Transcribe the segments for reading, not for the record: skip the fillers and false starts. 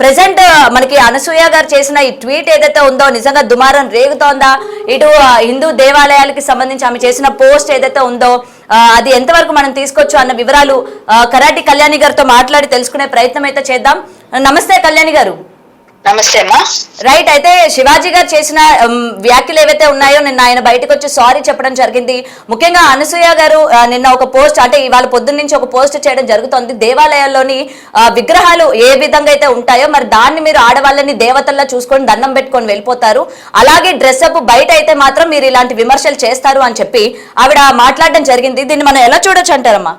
Present మనకి అనసూయ గారు చేసిన ఈ ట్వీట్ ఏదైతే ఉందో నిజంగా దుమారం రేగుతోందా? ఇటు హిందూ దేవాలయాలకి సంబంధించి ఆమె చేసిన పోస్ట్ ఏదైతే ఉందో అది ఎంతవరకు మనం తీసుకోవచ్చు అన్న వివరాలు కరాటి కళ్యాణి గారితో మాట్లాడి తెలుసుకునే ప్రయత్నం అయితే చేద్దాం. నమస్తే కళ్యాణి గారు. నమస్తే అమ్మా. రైట్, అయితే శివాజీ గారు చేసిన వ్యాఖ్యలు ఏవైతే ఉన్నాయో నిన్న ఆయన బయటకు వచ్చి సారీ చెప్పడం జరిగింది. ముఖ్యంగా అనసూయ గారు నిన్న ఒక పోస్ట్, అంటే ఇవాళ పొద్దున్న నుంచి ఒక పోస్ట్ చేయడం జరుగుతుంది. దేవాలయాల్లోని విగ్రహాలు ఏ విధంగా అయితే ఉంటాయో మరి దాన్ని మీరు ఆడవాళ్ళని దేవతల్లా చూసుకొని దండం పెట్టుకొని వెళ్ళిపోతారు, అలాగే డ్రెస్అప్ బయట అయితే మాత్రం మీరు ఇలాంటి విమర్శలు చేస్తారు అని చెప్పి ఆవిడ మాట్లాడడం జరిగింది. దీన్ని మనం ఎలా చూడొచ్చు అంటారమ్మా?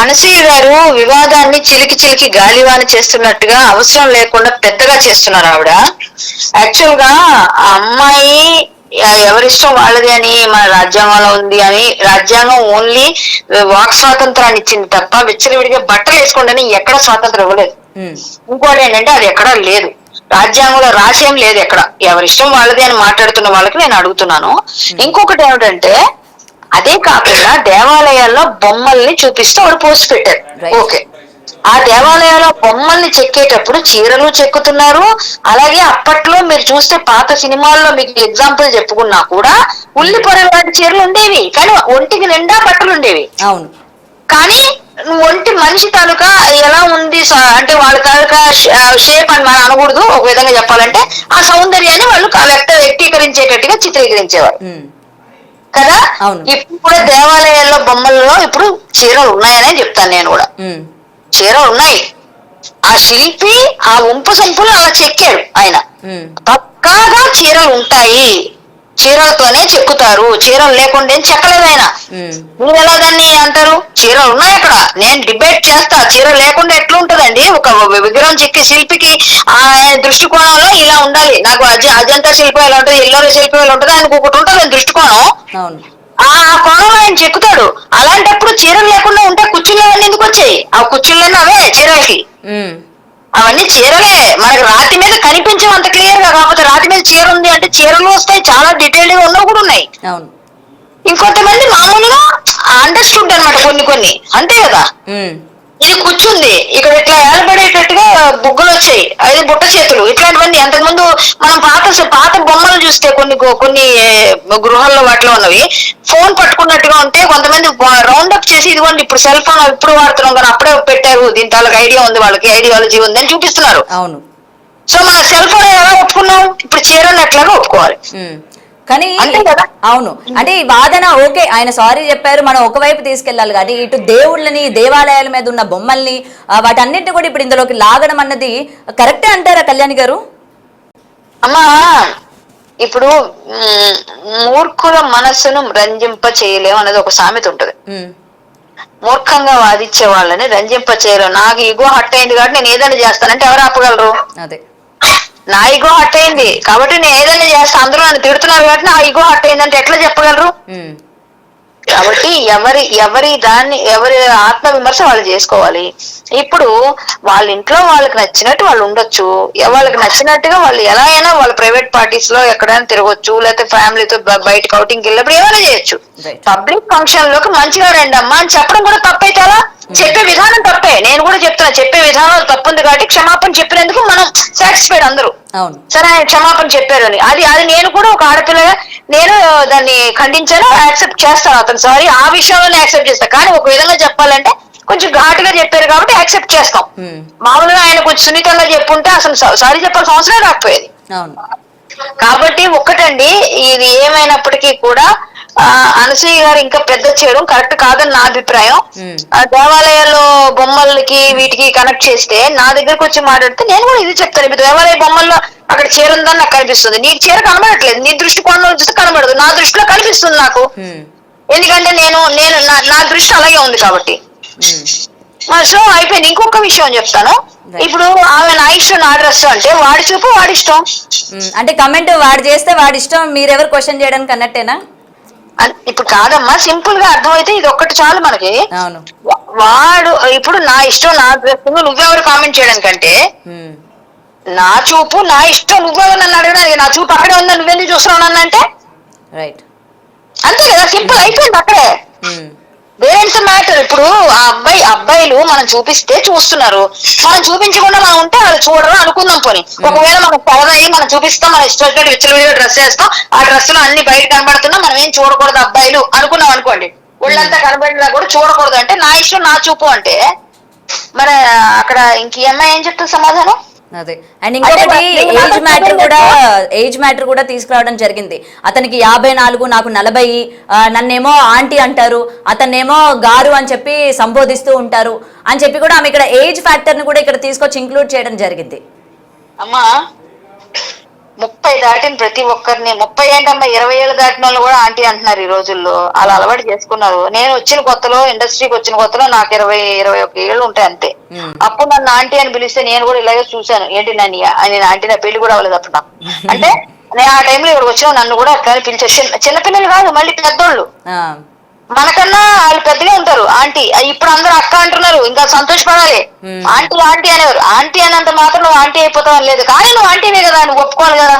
అనసూయ గారు వివాదాన్ని చిలికి చిలికి గాలివాని చేస్తున్నట్టుగా అవసరం లేకుండా పెద్దగా చేస్తున్నారు ఆవిడ. యాక్చువల్ గా ఆ అమ్మాయి ఎవరిష్టం వాళ్ళది అని మన రాజ్యాంగంలో ఉంది అని, రాజ్యాంగం ఓన్లీ వాక్ స్వాతంత్రాన్ని ఇచ్చింది తప్ప విచ్చలవిడిగా బట్టలు వేసుకోండి ఎక్కడ స్వాతంత్రం ఇవ్వలేదు. ఇంకోటి ఏంటంటే అది ఎక్కడా లేదు, రాజ్యాంగంలో రాసేం లేదు ఎక్కడ. ఎవరిష్టం వాళ్ళది అని మాట్లాడుతున్న వాళ్ళకి నేను అడుగుతున్నాను. ఇంకొకటి ఏమిటంటే, అదే కాకుండా దేవాలయాల్లో బొమ్మల్ని చూపిస్తూ వాడు పోస్ట్ పెట్టారు. ఓకే, ఆ దేవాలయాల్లో బొమ్మల్ని చెక్కేటప్పుడు చీరలు చెక్కుతున్నారు. అలాగే అప్పట్లో మీరు చూస్తే పాత సినిమాల్లో మీకు ఎగ్జాంపుల్ చెప్పుకున్నా కూడా ఉల్లి పొర లాంటి చీరలు ఉండేవి, కానీ ఒంటికి నిండా బట్టలు ఉండేవి. అవును, కానీ ఒంటి మనిషి తాలూకా ఎలా ఉంది అంటే వాళ్ళ తాలూకా షేప్ అని మనం అనకూడదు, ఒక విధంగా చెప్పాలంటే ఆ సౌందర్యాన్ని వాళ్ళు వ్యక్తీకరించేటట్టుగా చిత్రీకరించేవారు కదా. ఇప్పుడు కూడా దేవాలయాల్లో బొమ్మలలో ఇప్పుడు చీరలు ఉన్నాయనే చెప్తాను నేను కూడా. చీరలు ఉన్నాయి. ఆ శిల్పి ఆ ఉంపు సంపులు అలా చెక్కాడు ఆయన. పక్కాగా చీరలు ఉంటాయి, చీరలతోనే చెక్కుతారు, చీరలు లేకుండా చెక్కలేదు ఆయన. మీరు ఎలా దాన్ని అంటారు? చీరలు ఉన్నాయి అక్కడ. నేను డిబేట్ చేస్తా, చీర లేకుండా ఎట్లా ఉంటదండి? ఒక విగ్రహం చెక్కే శిల్పికి ఆ దృష్టికోణంలో ఇలా ఉండాలి. నాకు అజంతా శిల్పం ఎలా ఉంటుంది, ఎల్లోర శిల్పం ఎలా ఉంటుంది, ఆయనకు ఒకటి ఉంటుంది దృష్టికోణం. ఆ కోణంలో ఆయన చెక్కుతాడు. అలాంటప్పుడు చీరలు లేకుండా ఉంటే కుర్చీలు అవన్నీ ఎందుకు వచ్చాయి? ఆ కుర్చీలన్నీ అవే చీరలకి. అవన్నీ చీరలే, మనకి రాతి మీద కనిపించవు అంత క్లియర్ గా. కాకపోతే రాతి మీద చీర ఉంది అంటే చీరలు వస్తాయి, చాలా డీటెయిల్డ్ గా ఉన్నవి కూడా ఉన్నాయి. ఇంకొంతమంది మామూలుగా అండర్స్టూడ్ అనమాట కొన్ని అంతే కదా. ఇది కూర్చుంది ఇక్కడ ఇట్లా ఏలబడేటట్టుగా బుగ్గలు వచ్చాయి, అది బుట్ట చేతులు, ఇట్లాంటివన్నీ. అంతకుముందు మనం పాత బొమ్మలు చూస్తే కొన్ని గృహాల్లో వాటిలో ఉన్నవి ఫోన్ పట్టుకున్నట్టుగా ఉంటే కొంతమంది రౌండ్ అప్ చేసి ఇదిగోండి ఇప్పుడు సెల్ ఫోన్ ఇప్పుడు వాడుతున్నాం కానీ అప్పుడే పెట్టారు, దీని తాలూకు ఐడియా ఉంది, వాళ్ళకి ఐడియాలజీ ఉంది అని చూపిస్తున్నారు. అవును. సో మన సెల్ ఫోన్ ఎలా ఒప్పుకున్నాం, ఇప్పుడు చీరలు ఎట్లాగా ఒప్పుకోవాలి. కానీ అవును, అంటే ఈ వాదన ఓకే, ఆయన సారీ చెప్పారు, మనం ఒకవైపు తీసుకెళ్లాలి. కానీ ఇటు దేవుళ్ళని, దేవాలయాల మీద ఉన్న బొమ్మల్ని, వాటన్నిటిని కూడా ఇప్పుడు ఇందులోకి లాగడం అన్నది కరెక్టే అంటారా కళ్యాణి గారు? అమ్మా, ఇప్పుడు మూర్ఖుల మనస్సును రంజింప చేయలేము అనేది ఒక సామెత ఉంటది. మూర్ఖంగా వాదించే వాళ్ళని రంజింప చేయలేము. నాకు ఇగో హట్ అయింది కాబట్టి నేను ఏదైనా చేస్తానంటే ఎవరు ఆపగలరు? అదే, నా ఈగో హట్ అయింది కాబట్టి నేను ఏదైనా చేస్తా, అందరూ నన్ను తిడుతున్నారు కాబట్టి నా ఈగో హట్ అయింది అంటే ఎట్లా చెప్పగలరు? కాబట్టి ఎవరి ఆత్మ విమర్శ వాళ్ళు చేసుకోవాలి. ఇప్పుడు వాళ్ళ ఇంట్లో వాళ్ళకి నచ్చినట్టు వాళ్ళు ఉండొచ్చు, వాళ్ళకి నచ్చినట్టుగా వాళ్ళు ఎలా అయినా వాళ్ళ ప్రైవేట్ పార్టీస్ లో ఎక్కడైనా తిరగొచ్చు, లేకపోతే ఫ్యామిలీతో బయటకు అవుటింగ్ వెళ్ళినప్పుడు ఏమైనా చేయొచ్చు. పబ్లిక్ ఫంక్షన్ లోకి మంచిగా రండి అమ్మా అని చెప్పడం కూడా తప్పైతే అలా చెప్పే విధానం తప్పే. నేను కూడా చెప్తున్నా, చెప్పే విధానం తప్పుంది కాబట్టి క్షమాపణ చెప్పినందుకు మనం సాటిస్ఫైడ్ అందరూ. సరే ఆయన క్షమాపణ చెప్పారు అని, అది నేను కూడా ఒక ఆడపిల్లగా నేను దాన్ని ఖండించాను, యాక్సెప్ట్ చేస్తాను. అతను సారీ ఆ విషయంలోనే యాక్సెప్ట్ చేస్తాను. కానీ ఒక విధంగా చెప్పాలంటే కొంచెం ఘాటుగా చెప్పారు కాబట్టి యాక్సెప్ట్ చేస్తాం. మామూలుగా ఆయన కొంచెం సున్నితంగా చెప్పుంటే అసలు సారీ చెప్పాల్సిన అవసరం రాకపోయేది. కాబట్టి ఒక్కటండి, ఇది ఏమైనప్పటికీ కూడా అనసూయ గారు ఇంకా పెద్ద చేయడం కరెక్ట్ కాదని నా అభిప్రాయం. దేవాలయాల్లో బొమ్మలకి వీటికి కనెక్ట్ చేస్తే నా దగ్గరకు వచ్చి మాట్లాడితే నేను కూడా ఇది చెప్తాను. ఇప్పుడు దేవాలయ బొమ్మల్లో అక్కడ చీర ఉందని నాకు కనిపిస్తుంది, నీకు చీర కనబడట్లేదు, నీ దృష్టికోణంలో చూస్తే కనబడదు, నా దృష్టిలో కనిపిస్తుంది నాకు. ఎందుకంటే నేను నా దృష్టి అలాగే ఉంది కాబట్టి. సో అయిపోయింది. ఇంకొక విషయం చెప్తాను. ఇప్పుడు ఆమె నా ఇష్టం నా డ్రెస్ అంటే వాడి చూపు వాడి ఇష్టం. అంటే కమెంట్ వాడు చేస్తే వాడి ఇష్టం, మీరెవరు క్వశ్చన్ చేయడానికి అన్నట్టేనా? ఇప్పుడు కాదమ్మా, సింపుల్ గా అర్థమైతే ఇది ఒక్కటి చాలు మనకి. వాడు ఇప్పుడు నా ఇష్టం నా డ్రెస్ నువ్వెవరు కామెంట్ చేయడానికంటే, నా చూపు నా ఇష్టం నువ్వెవరు నన్ను అడగడానికి, నా చూపు అక్కడే ఉందా నువ్వెందుకు చూస్తున్నావు నన్ను అంటే, అంతే కదా, సింపుల్ అయిపోయింది అక్కడే. Parents matter. ఇప్పుడు ఆ అబ్బాయిలు మనం చూపిస్తే చూస్తున్నారు, మనం చూపించకుండా మనం ఉంటే వాళ్ళు చూడరు అనుకుందాం. పోనీ ఒకవేళ మనం పరదయ్యి మనం చూపిస్తాం, మన ఇష్టం వచ్చినట్టు విచ్చలవిడిగా డ్రెస్ వేస్తాం, ఆ డ్రెస్ లో అన్ని బయట కనబడుతున్నా మనం ఏం చూడకూడదు అబ్బాయిలు అనుకున్నాం అనుకోండి, ఒళ్ళంతా కనబడినా కూడా చూడకూడదు అంటే నా ఇష్టం నా చూపు అంటే మరి అక్కడ ఇంక ఈ అమ్మాయి ఏం చెప్తుంది సమాధానం? అదే. అండ్ ఇంకొకటి ఏజ్ మ్యాటర్ కూడా తీసుకురావడం జరిగింది. అతనికి 54, నాకు 40, నన్నేమో ఆంటీ అంటారు, అతన్నేమో గారు అని చెప్పి సంబోధిస్తూ ఉంటారు అని చెప్పి కూడా ఆమె ఇక్కడ ఏజ్ ఫ్యాక్టర్ ని కూడా ఇక్కడ తీసుకొచ్చి ఇంక్లూడ్ చేయడం జరిగింది. అమ్మా 30 దాటిన ప్రతి ఒక్కరిని, 30 ఏంటమ్మా 20 ఏళ్ళు దాటిన వాళ్ళు కూడా ఆంటీ అంటున్నారు ఈ రోజుల్లో. అలా అలవాటు చేసుకున్నారు. నేను వచ్చిన కొత్తలో, ఇండస్ట్రీకి వచ్చిన కొత్తలో నాకు 20-21 ఏళ్ళు ఉంటాయి అంతే. అప్పుడు నన్ను ఆంటీ అని పిలిస్తే నేను కూడా ఇలాగే చూశాను, ఏంటి నన్ను నేను ఆంటీ, నా పెళ్లి కూడా అవ్వలేదు అప్పుడు నాకు. అంటే నేను ఆ టైంలో ఇక్కడ వచ్చిన నన్ను కూడా అట్లా పిలిచారు. చిన్నపిల్లలు కాదు, మళ్ళీ పెద్దోళ్ళు, మనకన్నా వాళ్ళు పెద్దగా ఉంటారు ఆంటీ. ఇప్పుడు అందరూ అక్క అంటున్నారు, ఇంకా సంతోషపడాలి. ఆంటీ ఆంటీ అనేవారు, ఆంటీ అన్నంత మాత్రం నువ్వు ఆంటీ అయిపోతావు లేదు, కానీ నువ్వు ఆంటీనే కదా, నువ్వు ఒప్పుకోవాలి కదా.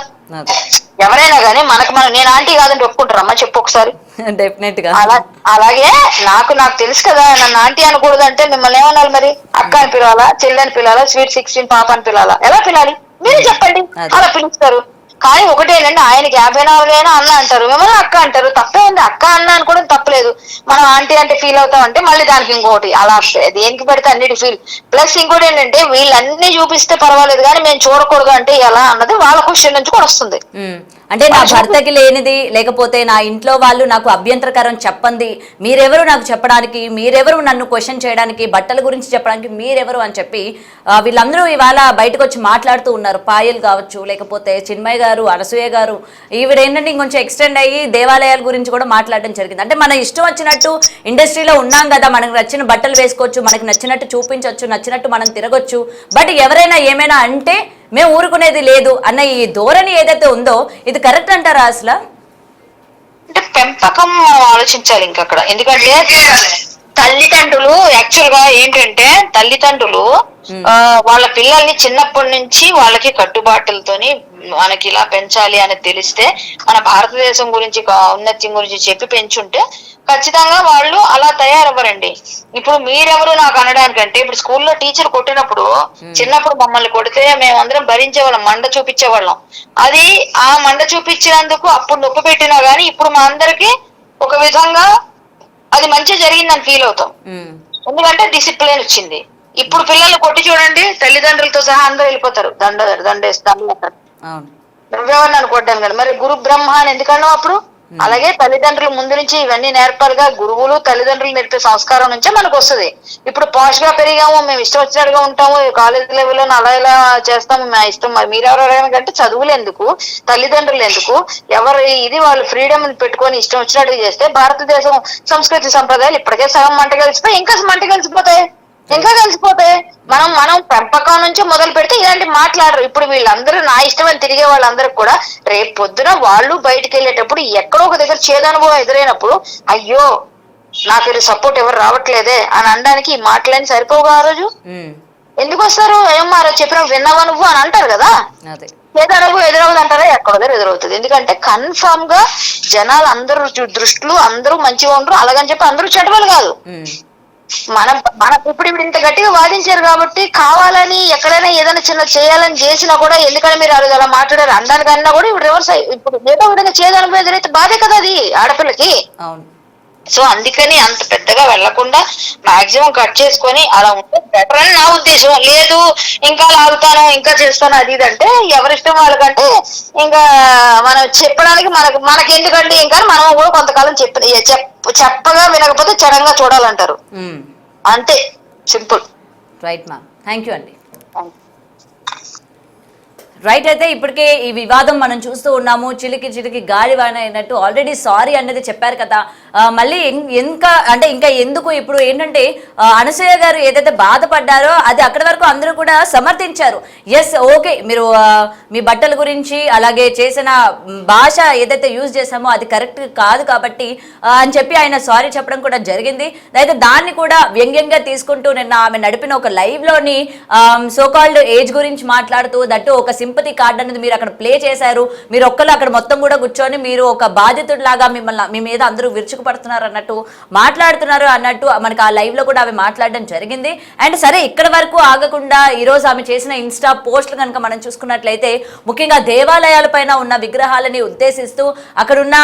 ఎవరైనా కానీ మనం నేను ఆంటీ కాదంటే ఒప్పుకుంటారమ్మా చెప్పు ఒకసారి? డెఫినెట్ గా. అలాగే నాకు తెలుసు కదా, నన్ను ఆంటీ అనకూడదు అంటే మిమ్మల్ని ఏమన్నారు మరి? అక్క అని పిలవాలా, చెల్లి అని పిలవాలా, స్వీట్ 16 పాప అని పిలవాలా? ఎలా పిలాలి మీరే చెప్పండి. అలా పిలుస్తారు. కానీ ఒకటేనండి, ఆయనకి 54 అయినా అన్న అంటారు, మిమ్మల్ని అక్క అంటారు. తప్పేంది, అక్క అన్న అనుకోవడం తప్పలేదు. మనం ఆంటీ అంటే ఫీల్ అవుతాం అంటే మళ్ళీ దానికి ఇంకోటి అలా దేనికి పెడితే అన్నిటి ఫీల్. ప్లస్ ఇంకోటి ఏంటంటే వీళ్ళన్నీ చూపిస్తే పర్వాలేదు కానీ మేము చూడకూడదు అంటే ఎలా అన్నది వాళ్ళ క్వశ్చన్ నుంచి కూడా వస్తుంది. అంటే నా భర్తకి లేనిది, లేకపోతే నా ఇంట్లో వాళ్ళు నాకు అభ్యంతరకరం చెప్పండి, మీరెవరు నాకు చెప్పడానికి, మీరెవరు నన్ను క్వశ్చన్ చేయడానికి, బట్టల గురించి చెప్పడానికి మీరెవరు అని చెప్పి వీళ్ళందరూ ఇవాళ బయటకు వచ్చి మాట్లాడుతూ ఉన్నారు. పాయల్ కావచ్చు, లేకపోతే చిన్మయ్ గారు, అనసూయ గారు, ఈవిడేంటంటే ఇంకొంచెం ఎక్స్టెండ్ అయ్యి దేవాలయాల గురించి కూడా మాట్లాడడం జరిగింది. అంటే మన ఇష్టం వచ్చినట్టు ఇండస్ట్రీలో ఉన్నాం కదా, మనకు నచ్చిన బట్టలు వేసుకోవచ్చు, మనకి నచ్చినట్టు చూపించవచ్చు, నచ్చినట్టు మనం తిరగొచ్చు, బట్ ఎవరైనా ఏమైనా అంటే మేము ఊరుకునేది లేదు అన్న ఈ ధోరణి ఏదైతే ఉందో ఇది కరెక్ట్ అంటారా అసలు? అంటే పెంపకం ఆలోచించాలి ఇంకా అక్కడ. ఎందుకంటే తల్లిదండ్రులు యాక్చువల్ గా ఏంటంటే తల్లిదండ్రులు వాళ్ళ పిల్లల్ని చిన్నప్పటి నుంచి వాళ్ళకి కట్టుబాటులతోని మనకి ఇలా పెంచాలి అని తెలిస్తే, మన భారతదేశం గురించి ఔన్నత్యం గురించి చెప్పి పెంచుంటే ఖచ్చితంగా వాళ్ళు అలా తయారవ్వరండి. ఇప్పుడు మీరెవరు నాకు అనడానికంటే, ఇప్పుడు స్కూల్లో టీచర్ కొట్టినప్పుడు చిన్నప్పుడు మమ్మల్ని కొడితే మేమందరం భరించేవాళ్ళం, మండ చూపించేవాళ్ళం. అది ఆ మండ చూపించినందుకు అప్పుడు నొప్పి పెట్టినా గానీ ఇప్పుడు మా అందరికి ఒక విధంగా అది మంచి జరిగిందని ఫీల్ అవుతాం. ఎందుకంటే డిసిప్లిన్ వచ్చింది. ఇప్పుడు పిల్లలు కొట్టి చూడండి, తల్లిదండ్రులతో సహా అందరూ వెళ్ళిపోతారు, దండేస్తారు. నువ్వెవరిని అనుకోవడం కదా, మరి గురు బ్రహ్మ అని ఎందుకన్నావు అప్పుడు? అలాగే తల్లిదండ్రులు ముందు నుంచి ఇవన్నీ నేర్పాలిగా. గురువులు తల్లిదండ్రులు నేర్పే సంస్కారం నుంచే మనకు వస్తుంది. ఇప్పుడు పాష్ గా పెరిగాము, మేము ఇష్టం వచ్చినట్టుగా ఉంటాము, కాలేజ్ లెవెల్లో అలా ఇలా చేస్తాము, మా ఇష్టం. మీరెవరు కంటే చదువులు ఎందుకు, తల్లిదండ్రులు ఎందుకు, ఇది వాళ్ళు ఫ్రీడమ్ పెట్టుకొని ఇష్టం వచ్చినట్టుగా చేస్తే భారతదేశం సంస్కృతి సంప్రదాయాలు ఇప్పటికే సగం మంట కలిసిపోయి ఇంకా మంట కలిసిపోతాయి. మనం పెంపకం నుంచి మొదలు పెడితే ఇలాంటి మాట్లాడరు. ఇప్పుడు వీళ్ళందరూ నా ఇష్టమని తిరిగే వాళ్ళందరికి కూడా రేపు పొద్దున వాళ్ళు బయటకు వెళ్ళేటప్పుడు ఎక్కడో ఒక దగ్గర చేదనుభవం ఎదురైనప్పుడు అయ్యో నాకు సపోర్ట్ ఎవరు రావట్లేదే అని అనడానికి ఈ మాటలని సరిపోగా ఆ రోజు ఎందుకు వస్తారు? ఏమో ఆ రోజు చెప్పిన విన్నావా నువ్వు అని అంటారు కదా. చేదనుభవం ఎదురవుతుంది అంటారా? ఎక్కడో దగ్గర ఎదురవుతుంది. ఎందుకంటే కన్ఫర్మ్ గా జనాలు అందరూ దృష్టిలో అందరూ మంచిగా ఉండరు, అలాగని చెప్పి అందరూ చెడ్డవాళ్ళు కాదు. మనకు ఇప్పుడు ఇంత గట్టిగా వాదించారు కాబట్టి కావాలని ఎక్కడైనా ఏదైనా చిన్న చేయాలని చేసినా కూడా ఎందుకంటే మీరు అలా మాట్లాడారు అనడానికన్నా కూడా ఇప్పుడు రివర్స్ ఇప్పుడు ఏదో విధంగా చేయాలని ఎదురైతే బాధే కదా అది ఆడపిల్లకి. సో అందుకని అంత పెద్దగా వెళ్లకుండా మాక్సిమం కట్ చేసుకొని అలా ఉంటే బెటర్ అని నా ఉద్దేశం. లేదు ఇంకా లాగుతాను ఇంకా చేస్తాను అది ఇది అంటే ఎవరిష్టం వాళ్ళకంటే ఇంకా మనం చెప్పడానికి మనకి ఎందుకండి ఇంకా మనం కూడా కొంతకాలం చెప్పగా వినకపోతే చడంగా చూడాలంటారు, అంతే simple. Right ma'am, thank you అండి. రైట్. అయితే ఇప్పటికే ఈ వివాదం మనం చూస్తూ ఉన్నాము, చిలికి గాలివాన అయినట్టు ఆల్రెడీ సారీ అన్నది చెప్పారు కదా. మళ్ళీ ఇంకా ఎందుకు ఇప్పుడు ఏంటంటే అనసూయ గారు ఏదైతే బాధపడ్డారో అది అక్కడి వరకు అందరూ కూడా సమర్థించారు. ఎస్ ఓకే, మీరు మీ బట్టల గురించి అలాగే చేసిన భాష ఏదైతే యూజ్ చేసామో అది కరెక్ట్ కాదు కాబట్టి అని చెప్పి ఆయన సారీ చెప్పడం కూడా జరిగింది. అయితే దాన్ని కూడా వ్యంగ్యంగా తీసుకుంటూ నిన్న ఆమె నడిపిన ఒక లైవ్ లోని సోకాల్డ్ ఏజ్ గురించి మాట్లాడుతూ దట్టు ఒక సింపతి కార్డ్ అనేది మీరు అక్కడ ప్లే చేశారు, మీరు ఒక్కరు అక్కడ మొత్తం కూడా కూర్చొని మీరు ఒక బాధితుడిలాగా మిమ్మల్ని మీ మీద అందరూ విరుచుకుపడుతున్నారు అన్నట్టు మాట్లాడుతున్నారు అన్నట్టు మనకి ఆ లైవ్ లో కూడా అవి మాట్లాడడం జరిగింది. అండ్ సరే ఇక్కడ వరకు ఆగకుండా ఈ రోజు ఆమె చేసిన ఇన్స్టా పోస్టులు కనుక మనం చూసుకున్నట్లయితే ముఖ్యంగా దేవాలయాల పైన ఉన్న విగ్రహాలని ఉద్దేశిస్తూ అక్కడున్న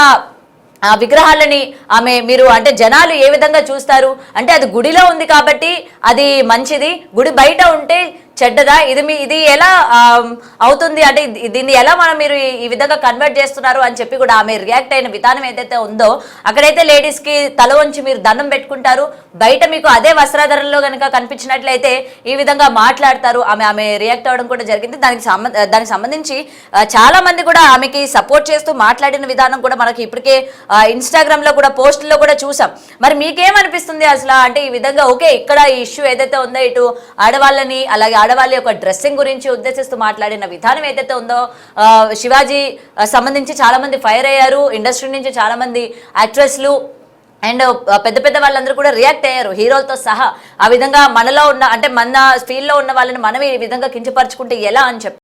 ఆ విగ్రహాలని ఆమె మీరు అంటే జనాలు ఏ విధంగా చూస్తారు అంటే అది గుడిలో ఉంది కాబట్టి అది మంచిది, గుడి బయట ఉంటే చెడ్డదా, ఇది ఎలా అవుతుంది అంటే దీన్ని ఎలా మీరు ఈ విధంగా కన్వర్ట్ చేస్తున్నారు అని చెప్పి కూడా ఆమె రియాక్ట్ అయిన విధానం ఏదైతే ఉందో అక్కడైతే లేడీస్ కి తల వంచి మీరు దండం పెట్టుకుంటారు, బయట మీకు అదే వస్త్రాధరణలో కనుక కనిపించినట్లయితే ఈ విధంగా మాట్లాడతారు. ఆమె రియాక్ట్ అవ్వడం కూడా జరిగింది. దానికి సంబంధించి చాలా మంది కూడా ఆమెకి సపోర్ట్ చేస్తూ మాట్లాడిన విధానం కూడా మనకి ఇప్పటికే ఇన్స్టాగ్రామ్ లో కూడా పోస్టుల్లో కూడా చూసాం. మరి మీకేమనిపిస్తుంది అసలు అంటే ఈ విధంగా ఓకే ఇక్కడ ఈ ఇష్యూ ఏదైతే ఉందో ఇటు ఆడవాళ్ళని అలాగే ఆడవాళ్ళ యొక్క డ్రెస్సింగ్ గురించి ఉద్దేశిస్తూ మాట్లాడిన విధానం ఏదైతే ఉందో శివాజీ సంబంధించి చాలా మంది ఫైర్ అయ్యారు, ఇండస్ట్రీ నుంచి చాలా మంది యాక్ట్రెస్లు అండ్ పెద్ద పెద్ద వాళ్ళందరూ కూడా రియాక్ట్ అయ్యారు హీరోలతో సహా. ఆ విధంగా మనలో ఉన్న అంటే మన ఫీల్డ్లో ఉన్న వాళ్ళని మనమే ఈ విధంగా కించపరుచుకుంటే ఎలా అని చెప్పి